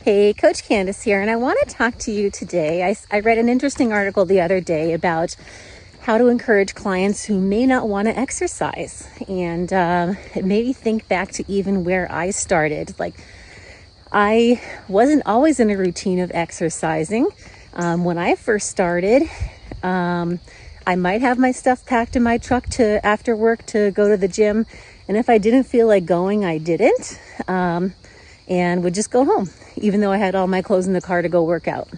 Hey, Coach Candace here, and I want to talk to you today. I read an interesting article the other day about how to encourage clients who may not want to exercise. And it made me think back to even where I started. Like, I wasn't always in a routine of exercising. When I first started, I might have my stuff packed in my truck to after work to go to the gym. And if I didn't feel like going, I didn't. And would just go home, even though I had all my clothes in the car to go work out.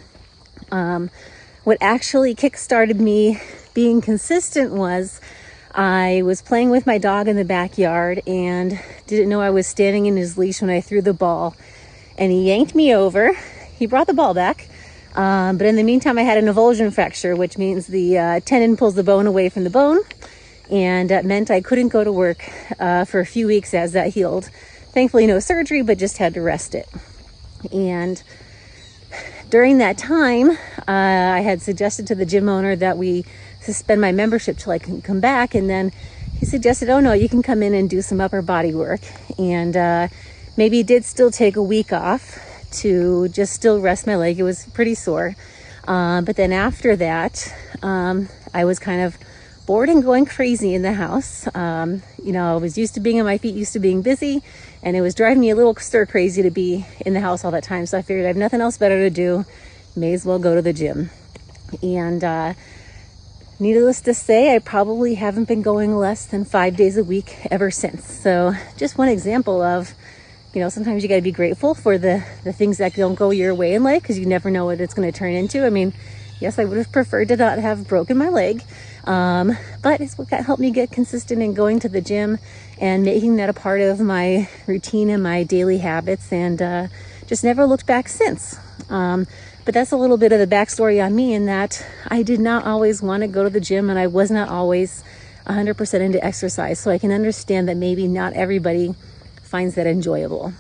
What actually kick-started me being consistent was I was playing with my dog in the backyard and didn't know I was standing in his leash when I threw the ball. And he yanked me over. He brought the ball back. But in the meantime, I had an avulsion fracture, which means the tendon pulls the bone away from the bone. And that meant I couldn't go to work for a few weeks as that healed. Thankfully, no surgery, but just had to rest it. And during that time, I had suggested to the gym owner that we suspend my membership till I can come back. And then he suggested, oh no, you can come in and do some upper body work. And maybe he did still take a week off to just still rest my leg. It was pretty sore. But then after that, I was kind of bored and going crazy in the house. I was used to being on my feet, used to being busy, and it was driving me a little stir crazy to be in the house all that time. So I figured I have nothing else better to do. May as well go to the gym. And needless to say, I probably haven't been going less than 5 days a week ever since. So just one example of, sometimes you got to be grateful for the things that don't go your way in life, because you never know what it's going to turn into. I mean, yes, I would have preferred to not have broken my leg, but it's what helped me get consistent in going to the gym and making that a part of my routine and my daily habits, and just never looked back since. But that's a little bit of the backstory on me, in that I did not always want to go to the gym, and I was not always 100% into exercise. So I can understand that maybe not everybody finds that enjoyable.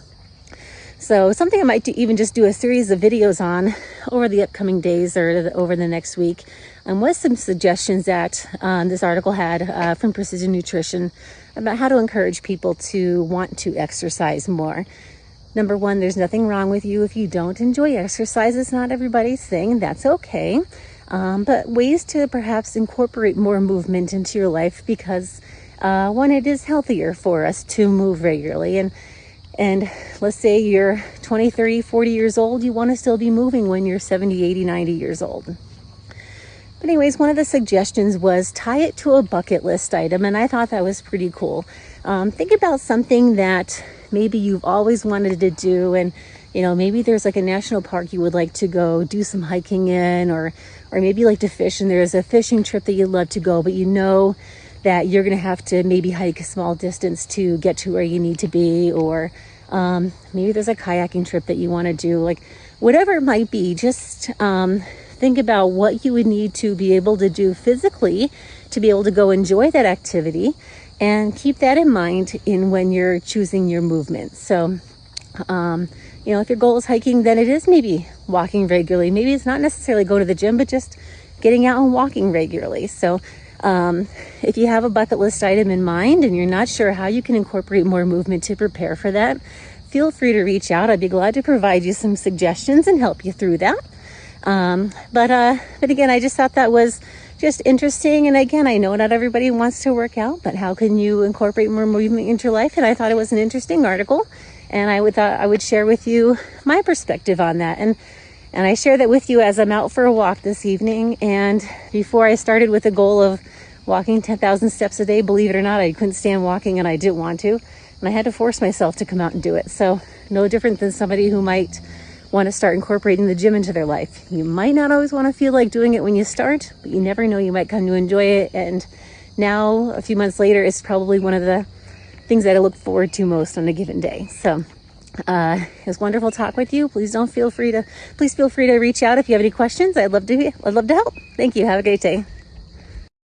So something I might even just do a series of videos on over the upcoming days or over the next week was some suggestions that this article had from Precision Nutrition about how to encourage people to want to exercise more. Number one, there's nothing wrong with you if you don't enjoy exercise. It's not everybody's thing, and that's okay. But ways to perhaps incorporate more movement into your life, because one, it is healthier for us to move regularly. And let's say you're 20, 30, 40 years old, you want to still be moving when you're 70, 80, 90 years old. But anyways, one of the suggestions was tie it to a bucket list item, and I thought that was pretty cool. Think about something that maybe you've always wanted to do, and maybe there's like a national park you would like to go do some hiking in, or maybe you like to fish and there's a fishing trip that you'd love to go, but that you're going to have to maybe hike a small distance to get to where you need to be, or maybe there's a kayaking trip that you want to do. Like, whatever it might be, just think about what you would need to be able to do physically to be able to go enjoy that activity, and keep that in mind when you're choosing your movement. So if your goal is hiking, then it is maybe walking regularly. Maybe it's not necessarily go to the gym, but just getting out and walking regularly. So if you have a bucket list item in mind and you're not sure how you can incorporate more movement to prepare for that, feel free to reach out. I'd be glad to provide you some suggestions and help you through that. But again, I just thought that was just interesting. And again, I know not everybody wants to work out, but how can you incorporate more movement into your life? And I thought it was an interesting article, and I thought I would share with you my perspective on that. And I share that with you as I'm out for a walk this evening. And before I started with the goal of walking 10,000 steps a day, believe it or not, I couldn't stand walking and I didn't want to. And I had to force myself to come out and do it. So no different than somebody who might want to start incorporating the gym into their life. You might not always want to feel like doing it when you start, but you never know, you might come to enjoy it. And now, a few months later, it's probably one of the things that I look forward to most on a given day. So it was wonderful to talk with you. Please feel free to reach out if you have any questions. I'd love to help. Thank you. Have a great day.